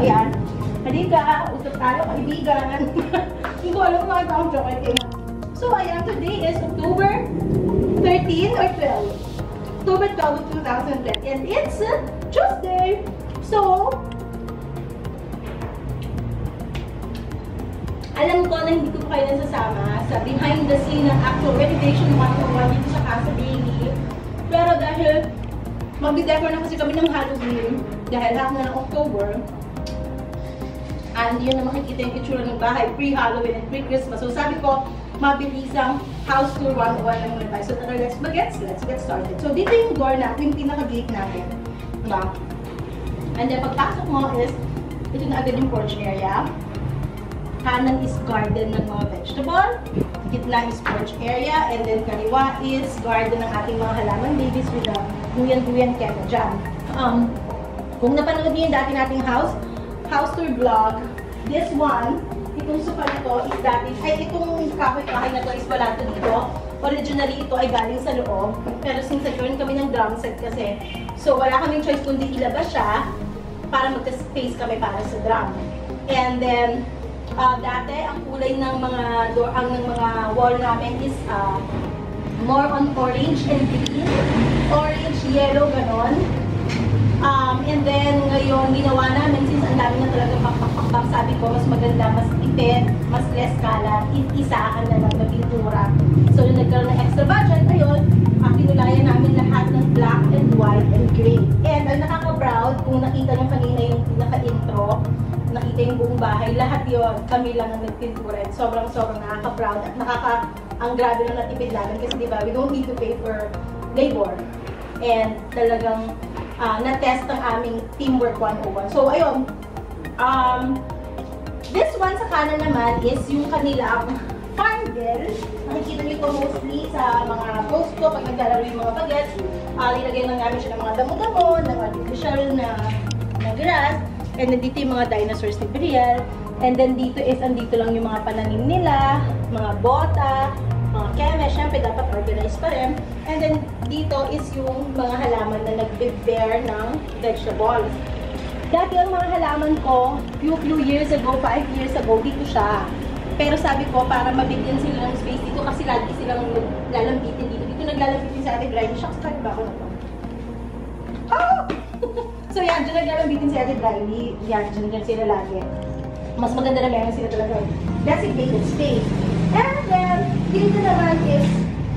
ayan. Halika, usap tayo, kaibigan. Hindi ko alam kung ano ang chocolate. So, ayan, today is October 13 or 12. October 12, 2020. And it's Tuesday. So, alam ko na hindi ko pa kayo nasasama sa behind the scene ng actual renovation 101 dito sa Casa Bailey. Pero dahil mag-decor na kasi kami ng Halloween, dahil lahat na ng October, and yun na makikita yung itsura ng bahay, pre-Halloween and pre-Christmas. So sabi ko, mabilisang house tour 101 lang muna tayo. So tara, let's get started. So dito yung door natin, yung pinaka-gate natin. Diba? And then pagpasok mo is, ito na agad yung porch area. Kanan is garden ng mga vegetable. Gitna is porch area. And then kaliwa is garden ng ating mga halaman babies with the duyan-duyan kena dyan. Kung napanood niyo yung dati nating house tour vlog, this one, itong sofa na to is dati, ay itong kahoy-kahoy na to is wala to dito. Originally, ito ay galing sa loob. Pero since nagkaroon kami ng drum set kasi, so wala kaming choice kundi ilabas siya para magka-space kami para sa drum. And then, dati, ang kulay ng mga wall namin is more on orange and green. Orange, yellow, ganon. And then, ngayon, ginawa namin, since ang dami na talaga pakpak, sabi ko, mas maganda, mas tipid, mas less kalat, isaan na lang na pintura. So, nung nagkaroon ng extra budget, ayun, kinulayan namin lahat ng black and white and gray. And ang nakaka-proud, kung nakita nyo kanina yung pinaka-intro, nakita yung buong bahay, lahat yun, kami lang ang nagpintura. And sobrang nakaka-proud at ang grabe na natipid namin kasi diba, we don't need to pay for labor. And talagang na-test ang aming Teamwork 101. So, ayun. This one sa kanan naman is yung kanilang farm girl. Nakikita niyo ito mostly sa mga post ko pag naglalaro yung mga bagets. Linagay lang namin siya ng mga damo-damo, ng artificial na grass. And then dito yung mga dinosaurs ni Brielle. And then dito is, andito lang yung mga pananim nila, mga bota, mga keme, syempre dapat organized pa rin. And then dito is yung mga halaman na nagbe-bear ng vegetables. Dati ang mga halaman ko, few years ago, 5 years ago, dito siya. Pero sabi ko, para mabigyan sila ng space dito kasi lagi silang lalambitin dito. Dito naglalambitin sa ating Briley. Shucks, tayo ba ako na to? Oh! So yan, dyan naglalambitin si Ate Briley. Yan, dyan sila lagi. Mas maganda na meron sila talaga designated space. And then, dito naman is,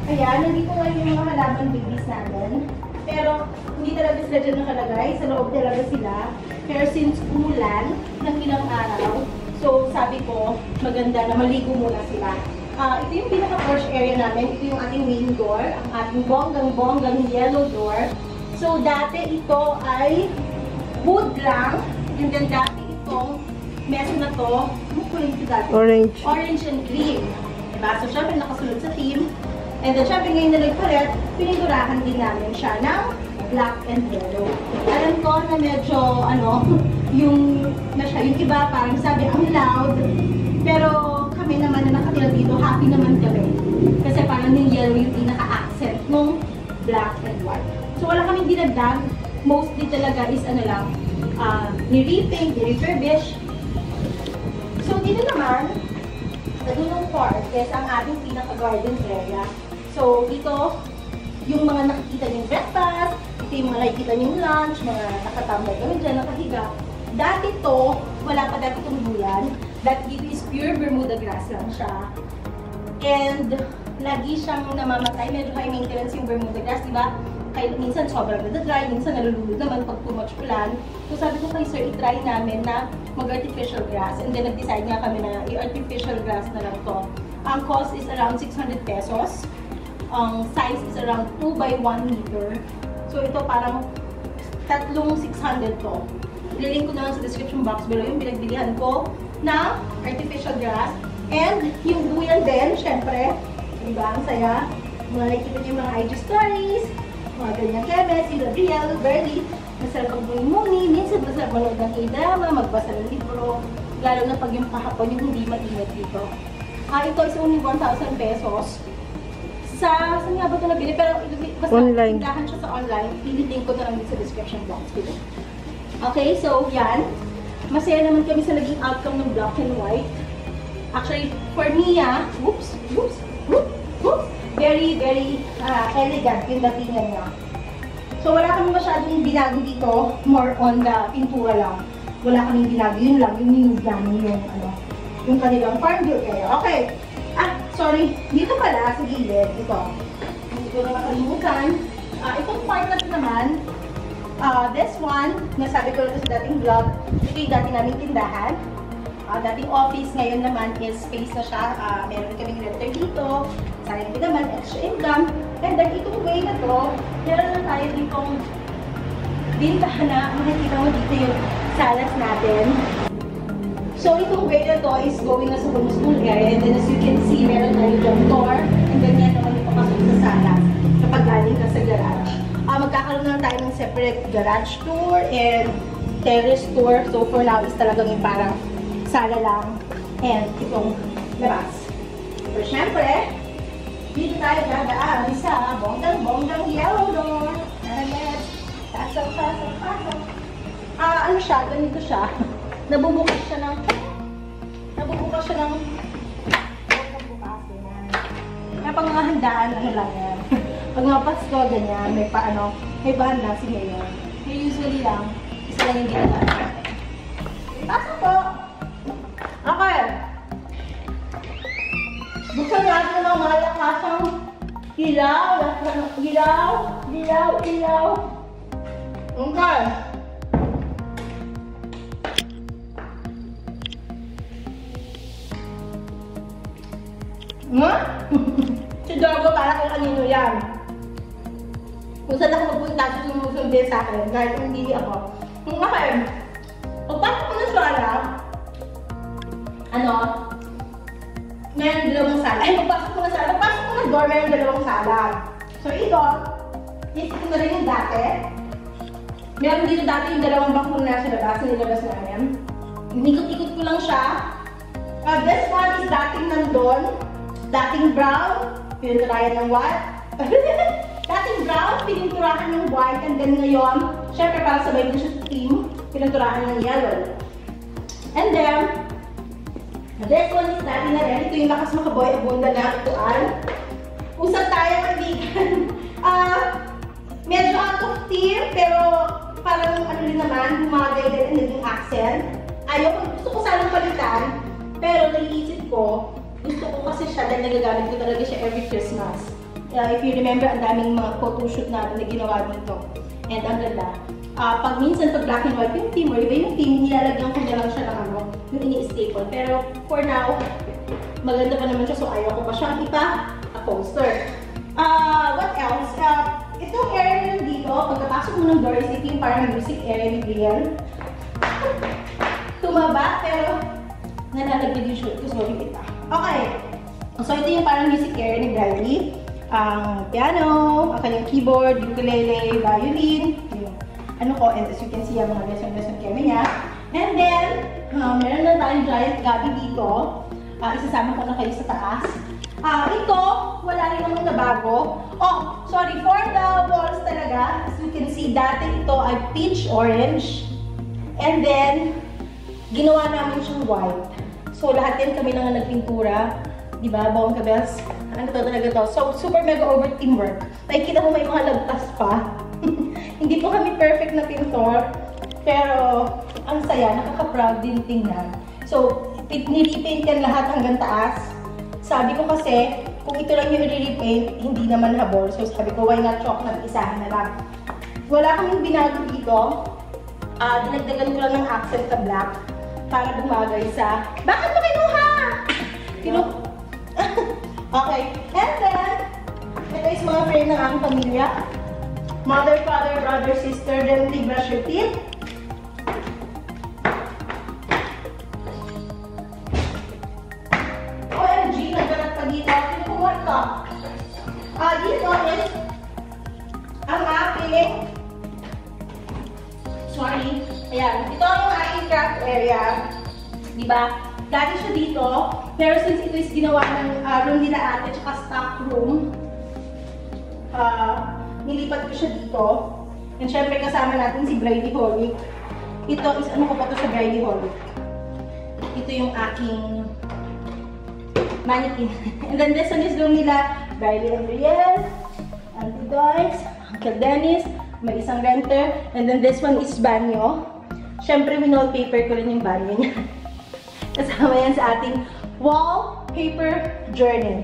ayan, nandito nga yung mga halaman babies namin. Pero, hindi talaga sila dyan nakalagay. Sa loob talaga sila. Pero since umulan ng ilang araw, so sabi ko, maganda na maligo muna sila. Ito yung pinaka-porch area namin. Ito yung ating main door. Ang ating bonggang yellow door. So, dati ito ay wood lang. And then, dati itong meso na to, ano kulay ito dati? Orange. Orange and green. Diba? So, syempre nakasunod sa theme. And then, syempre ngayon na nagpalit, pinigurahan din namin siya ng black and yellow. Alam ko na medyo, yung iba parang sabi, ang loud. Pero kami naman na nakatira dito, happy naman kami. Kasi parang yung yellow yung pinaka-accent ng black and white. So, wala kaming dinagdag. Mostly talaga is ni-repaint, ni-refurbish. So, dito naman, sa dulong part is ang ating pinaka-garden area. So, dito, yung mga nakikita niyong breakfast, ito yung mga nakikita niyong lunch, mga nakatambay kami dyan, nakahiga. Dati to, wala pa dati itong buyan. Dati dito is pure Bermuda grass lang siya. And, lagi siyang namamatay. Medyo high maintenance yung Bermuda grass, diba? Kaya minsan sobrang dry, minsan nalululod naman pag too much ulan. So sabi ko kay sir, i-try namin na mag-artificial grass. And then nag-decide nga kami na i-artificial grass na lang to. Ang cost is around 600 pesos. Ang size is around 2 by 1 meter. So ito parang tatlong 600 to. Lilink ko na lang sa description box below yung pinagbilihan ko na artificial grass. And yung duyan din, syempre, diba, ang saya. Makikita niyo yung mga IG stories. Mga ganyang kemes, si Brielle, Berly, masarap mag-muni, minsan masarap manood ng k-drama, magbasa ng libro, lalo na pag yung kahapon yung hindi maingat dito. Ito is only 1,000 pesos. Saan nga ba ito nabili? Pero basta tindahan siya sa online, ililink ko na lang dito sa description box. Okay, so yan. masaya naman kami sa naging outcome ng black and white. Actually, for me, very, very elegant yung datingan niya. So, wala kami masyadong binago dito, more on the pintura lang. Wala kaming binago, yun lang, yung minove namin yung kanilang farm build area. Okay. Sorry, dito pala, sa gilid, ito. Hindi ko na makalimutan. Itong part na ito naman, this one, nasabi ko lang sa dating vlog, ito yung dati naming tindahan. Dating office, ngayon naman is space na siya. Meron kaming renter dito. Sayang din naman, extra income. And then, itong way na to, meron na tayo ditong bintahan na makikita mo dito yung salas natin. So, itong way na to is going na sa school area. And then, as you can see, meron tayo yung door. And then, yan naman yung papasok sa salas kapag galing ka sa garage. Magkakaroon na tayo ng separate garage tour and terrace tour. So, for now, is talagang yung parang sala lang and itong labas. So, syempre, dito tayo dadaan sa bonggang yellow door. And let's pasok. Ano siya? Ganito siya. Nabubukas siya ng bonggang bukas. Pag mga handaan, ano lang yan. Pag mga Pasko, ganyan, may bahanda si Mayor. Usually lang, isa lang yung ginagawa natin. Pasok po! Okay. Buksan natin ang mga lakasang ilaw. Okay. Si Dorgo para kung kanino yan. Kung saan ako magpunta, sumusunod sa akin. Kahit hindi ako. Okay. Pagpasok ko na sala, meron dalawang sala. Pagpasok ko na door, meron dalawang sala. So, ito na rin yung dati. Meron dito dati yung dalawang bangko na sa labas, nilabas namin. Inikot-ikot ko lang siya. This one is dating nandun. Dating brown, pininturahan ng white. Dating brown, pininturahan ng white. And then ngayon, syempre para sabay din siya sa team, pininturahan ng yellow. And then, this one is dati na rin. Ito yung lakas makaboy abunda na ituan. Usap tayo, kaibigan. Medyo out of theme, pero parang rin naman, bumagay din ang naging accent. Gusto ko sanang palitan, pero naiisip ko, gusto ko kasi siya dahil nagagamit ko talaga siya every Christmas. If you remember, ang daming mga photoshoot natin na ginawa dito. And ang ganda. Pag minsan pag black and white yung theme, or iba yung theme, nilalagyan ko na lang siya ng yung ini-staple. Pero for now, maganda pa naman siya, so ayaw ko pa siyang ipa-poster. What else? Itong area nyo dito, pagkapasok mo ng doors, ito yung parang music area ni Brian. Tumaba, pero nalalagyan yung shoot ko, sorry kita. Okay. So ito yung parang music area ni Bradley. Ang piano, ang kanyang keyboard, ukulele, violin, yung and as you can see, yung mga lesson kami niya. And then, meron na tayong giant gabi dito. Isasama ko na kayo sa taas. Ito, wala rin naman na bago. Oh, sorry, for the walls talaga, as you can see, dati ito ay peach orange. And then, ginawa namin siyang white. So, lahat din kami na nga nagpintura. Diba, bongga bells? Ano to talaga to? So, super mega over teamwork. Nakikita mo may mga lagtas pa. Hindi po kami perfect na pintor. Pero, ang saya, nakaka-proud din tingnan. So, nilipaint yan lahat hanggang taas. Sabi ko kasi, kung ito lang yung i-repaint, hindi naman habol. So, sabi ko, why not chalk na isahan na lang. Wala kaming binago dito. Dinagdagan ko lang ng accent na black para bumagay sa... Bakit mo kinuha? Okay. And then, ito is mga frame ng aking pamilya. Mother, father, brother, sister, then they brush your teeth. OMG, nagkalat pa dito. Kinukuha ka. Dito is ang aking... Sorry. Ayan. Ito yung aking craft area. Diba? Dati siya dito. Pero since ito is ginawa ng room nila ate tsaka stock room, nilipat ko siya dito. And syempre kasama natin si Brady Holic. Ito is ano ko pa to sa Bridey Hall. Ito yung aking mannequin. And then this one is doon nila Bridey and Riel, Auntie Doyce, Uncle Dennis, may isang renter. And then this one is banyo. Siyempre, wallpaper ko rin yung banyo niya. Kasama yan sa ating wallpaper journey.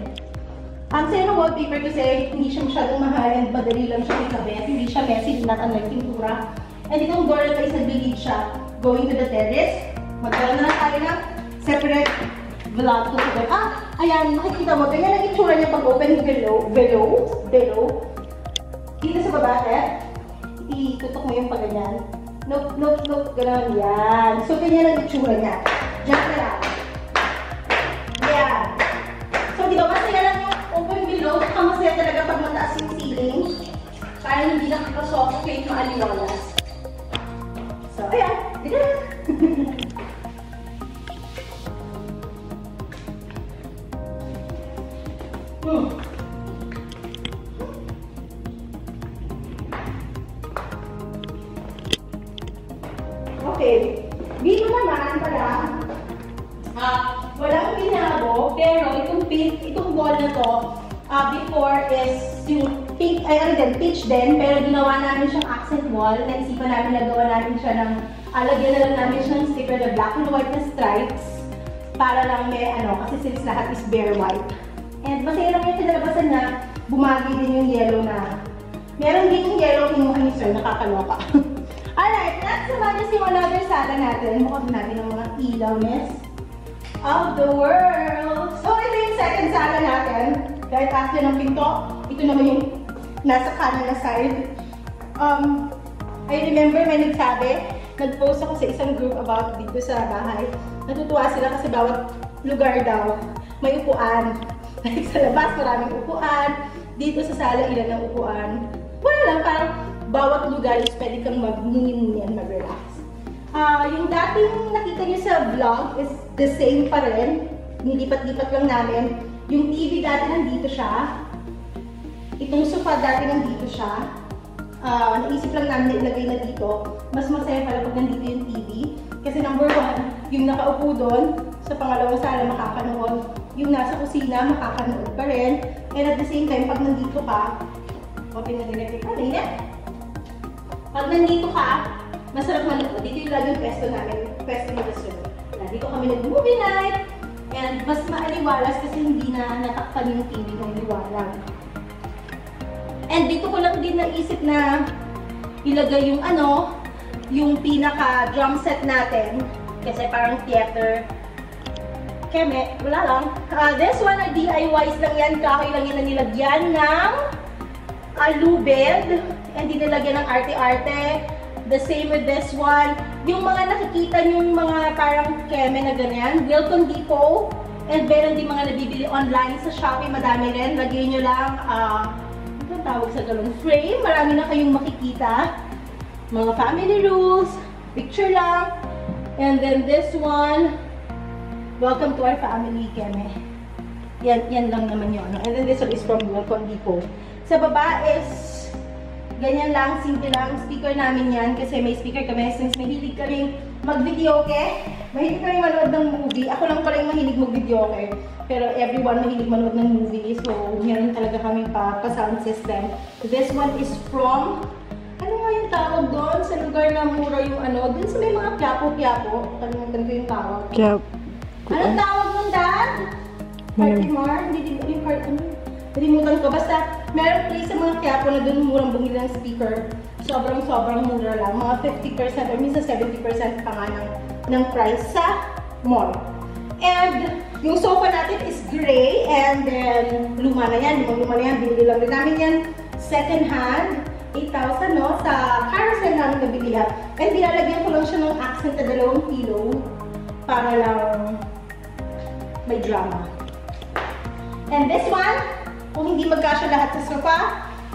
Ang sa'yo ng wallpaper kasi hindi siya masyadong mahal and madali lang siya ikabit. Hindi siya messy, not unlike pintura. And itong door na is nag-lead siya going to the terrace. Magkaroon na lang tayo ng separate vlog to today. Ayan, makikita mo. Ganyan ang itsura niya pag-open below. Kita sa baba, itutok mo yung pag-ganyan. Nope. Ganun yan. So, ganyan ang itsura niya. Diyan na lang. Ayan. So, di ba, masaya lang yung open below. Saka masaya talaga pag mataas yung ceiling. Para hindi nakapasuffocate yung aliolas. So, ayan. Ganyan. Okay. Dito naman pala, walang binago, pero itong wall na to, before is yung pink, peach din, pero ginawa namin siyang accent wall. Naisipan namin na gawa namin siya ng, lagyan na lang namin siyang sticker na black and white na stripes, para lang may kasi since lahat is bare white. And masaya lang yung pinalabasan na bumagi din yung yellow na, meron din yung yellow kinuha ni sir, nakakaloka. Alright, next naman is yung another sala natin. Mukhang natin ang mga ilawness of the world. So, ito yung second sala natin. Right after ng pinto, ito naman yung nasa kanan na side. I remember may nag-post ako sa isang group about dito sa bahay. Natutuwa sila kasi bawat lugar daw may upuan. Like sa labas, maraming upuan. Dito sa sala, ilan ang upuan. Wala lang, parang bawat lugar is pwede kang mag-muni-muni and mag-relax. Yung dating nakita niyo sa vlog is the same pa rin. Nilipat-lipat lang namin. Yung TV dati nandito siya. Itong sofa dati nandito siya. Naisip lang namin na ilagay na dito. Mas masaya pala pag nandito yung TV. Kasi number one, yung nakaupo doon, sa pangalawang sala makakanood. Yung nasa kusina, makakanood pa rin. And at the same time, pag nandito ka, open na din natin. Pag nandito ka, masarap manood. Dito yung laging pwesto namin, pwesto ni Gusto. Dito kami nag-movie night, and mas maaliwalas kasi hindi na natakpan yung TV ng liwanag. And dito ko lang din naisip na ilagay yung yung pinaka-drum set natin. Kasi parang theater. Keme, wala lang. This one ay DIYs lang yan. Kahoy lang yan na nilagyan ng lubed. And dinilagyan ng arte-arte. The same with this one. Yung mga nakikita yung mga parang keme na ganyan. Wilton Depot. And meron din mga nabibili online sa Shopee. Madami rin. Lagyan nyo lang, anong tawag sa galon? Frame. Marami na kayong makikita. Mga family rules. Picture lang. And then this one, welcome to our family, keme. Yan lang naman yun. And then this one is from Wilton Depot. Sa baba is ganyan lang, simple lang. Speaker namin yan kasi may speaker kami since mahilig kaming mag-video, okay? Mahilig kami manood ng movie. Ako lang pala yung mahilig mag-video, okay? Pero everyone mahilig manood ng movie. So, meron talaga kami pa-sound system. This one is from, ano nga yung tawag doon? Sa lugar na mura yung doon sa may mga piyapo-piyapo. Kalimutan ko yung tawag. Anong tawag nun, Dad? Cartimar? Hindi yung Cartimar. Nalimutan ko. Basta, meron place sa mga Quiapo na doon murang bumili ng speaker. Sobrang mura lang. Mga 50% or minsan 70% pa nga ng price sa mall. And, yung sofa natin is gray. And then, luma na yan. Luma na yan. Binili lang din namin yan. Second hand. 8,000, no? Sa carousel namin nabili yan. And, nilalagyan ko lang siya ng accent na dalawang pillow. Para lang may drama. And this one, kung hindi magkasya lahat sa sofa,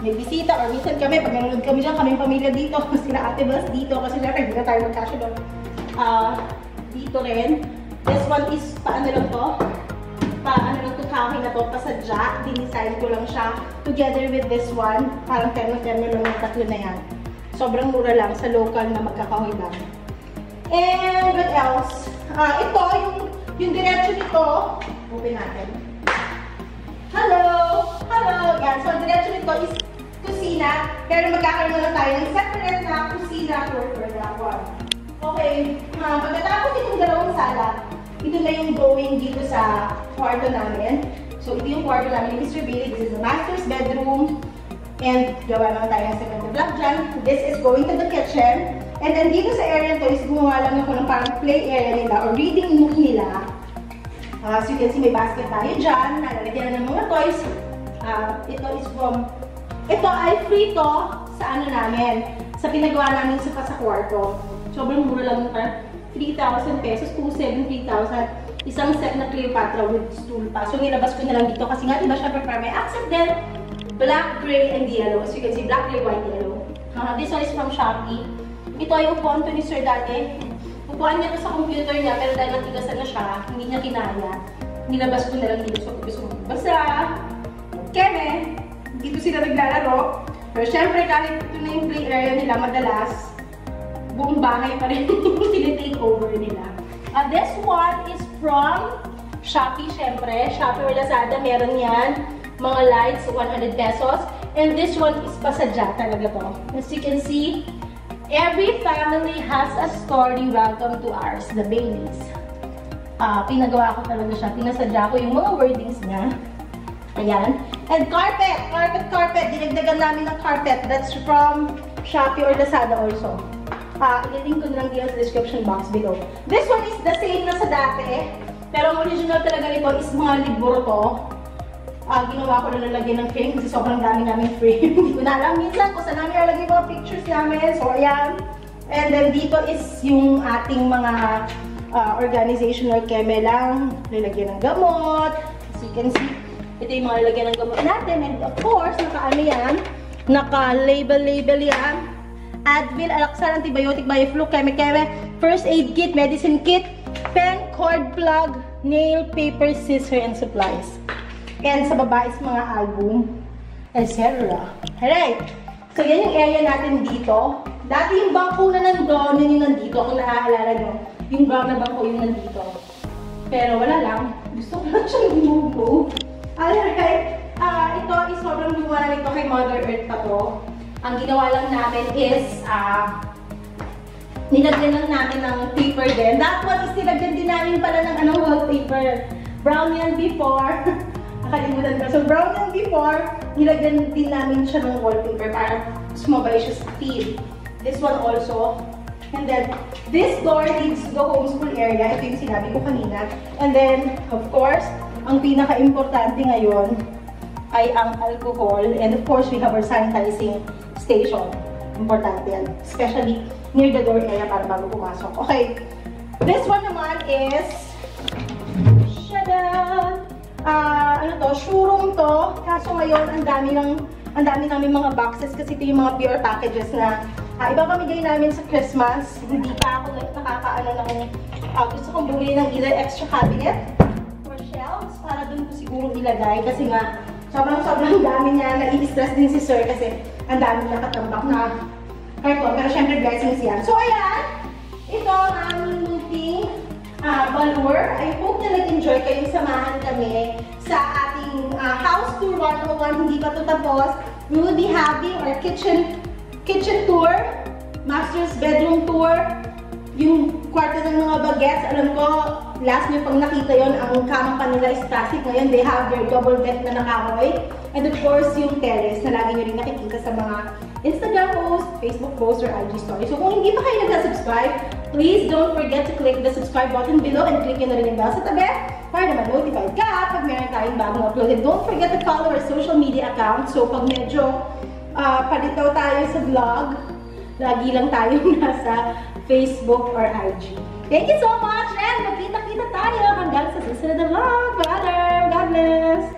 may bisita or minsan kami, pag nanonood kami dyan, kaming pamilya dito, sila Ate Bas dito, kasi syempre hindi na tayo magkasya doon. Dito rin. This one is, paano lang to? Paano lang to, kahoy na to, pasadya. Dinisign ko lang siya together with this one. Parang terno lang yung tatlo na yan. Sobrang mura lang sa local na magkakahoy lang. And what else? Ito, yung diretso nito. Open natin. Hello! Hello! Yan. So, ang diretso nito is kusina. Pero magkakaroon na lang tayo ng separate na kusina for that one. Okay. Pagkatapos itong dalawang sala, ito na yung going dito sa kwarto namin. So, ito yung kwarto namin ni Mr. Billy. This is the master's bedroom. And gawa naman tayo ng second block dyan. This is going to the kitchen. And then dito sa area to is gumawa lang ako ng parang play area nila or reading nook nila. So you can see may basket tayo dyan. Nalalagyan ng mga toys. Ito is from... Ito ay free to sa ano namin. Sa pinagawa namin sa kwarto. Sobrang mura lang parang 3,000 pesos. 2,700, 3,000. Isang set na Cleopatra with stool pa. So, nilabas ko na lang dito kasi nga, diba, syempre, para may accent din. Black, gray, and yellow. So, you can see black, gray, white, yellow. This one is from Shopee. Ito ay upuan to ni Sir dati. Upuan niya to sa computer niya, pero dahil natigasan na siya, hindi niya kinaya. Nilabas ko na lang dito. So, gusto ko magbasa. Keme, dito sila naglalaro. Pero syempre, kahit ito na yung play area nila, madalas, buong bahay pa rin yung tinitake over nila. This one is from Shopee, syempre. Shopee or Lazada, meron yan. Mga lights, 100 pesos. And this one is pasadya talaga to. As you can see, every family has a story. Welcome to ours, the Baileys. Pinagawa ko talaga siya. Pinasadya ko yung mga wordings niya. Ayan. And carpet. Carpet. Dinagdagan namin ng carpet. That's from Shopee or Lazada also. Ililink ko na lang dito sa description box below. This one is the same na sa dati. Pero ang original talaga nito is mga libro to. Ginawa ko na nalagyan ng frame kasi sobrang dami namin frame. Hindi ko na alam minsan kung saan namin nalagyan mga pictures namin. So, ayan. And then dito is yung ating mga organizational keme lang. Nalagyan ng gamot. As you can see, ito yung mga nalagyan ng gamot natin. And of course, naka-ano yan. Naka-label yan. Advil, Alaxan, Antibiotic, Bioflu, Keme-Keme, First Aid Kit, Medicine Kit, Pen, Cord Plug, Nail, Paper, Scissor, and Supplies. And sa baba is mga album, etc. Alright. So, yan yung area natin dito. Dati yung bangko na nandun, yun yung nandito. Kung naaalala nyo, yung brown na bangko yung nandito. Pero wala lang. Gusto ko lang siyang i-move. Alright. Ito is sobrang gumawa na nito kay Mother Earth pa to. Ang ginawa lang namin is, nilagyan lang namin ng paper din. That one is nilagyan din namin pala ng wallpaper. Brown yan before. Nakalimutan ko. So, brown yan before, nilagyan din namin siya ng wallpaper para sumabay siya sa theme. This one also. And then, this door leads to the homeschool area. Ito yung sinabi ko kanina. And then, of course, ang pinaka-importante ngayon ay ang alcohol. And of course, we have our sanitizing station. Importante yan. Especially near the door area para bago pumasok. Okay. This one naman is shada! Ano to? Shurong to. Kaso ngayon, ang dami namin mga boxes kasi ito yung mga pure packages na ibabamigay namin sa Christmas. Hindi pa ako nakakaano ng gusto kong bumili ng either extra cabinet or shelves para dun ko siguro ilagay kasi nga sobrang dami niya. Nai-stress din si Sir kasi ang dami nakatambak na karton. Pero syempre blessings yan. So ayan, ito ang aming meeting balur. I hope na nag-enjoy kayong samahan kami sa ating house tour 101. Hindi pa ito tapos. We will be having our kitchen tour, master's bedroom tour, yung kwarto ng mga bagets. Alam ko, last niyo pag nakita yon ang kama pa nila is plastic. Ngayon, they have their double bed na nakahoy. And of course, yung terrace na lagi nyo rin nakikita sa mga Instagram posts, Facebook posts, or IG stories. So kung hindi pa kayo nag-subscribe, please don't forget to click the subscribe button below and click nyo na rin yung bell sa tabi para naman notified ka pag meron tayong bagong upload. And don't forget to follow our social media accounts. So pag medyo palit daw tayo sa vlog, lagi lang tayo nasa Facebook or IG. Thank you so much and magkita-kita tayo hanggang sa susunod na vlog. God bless!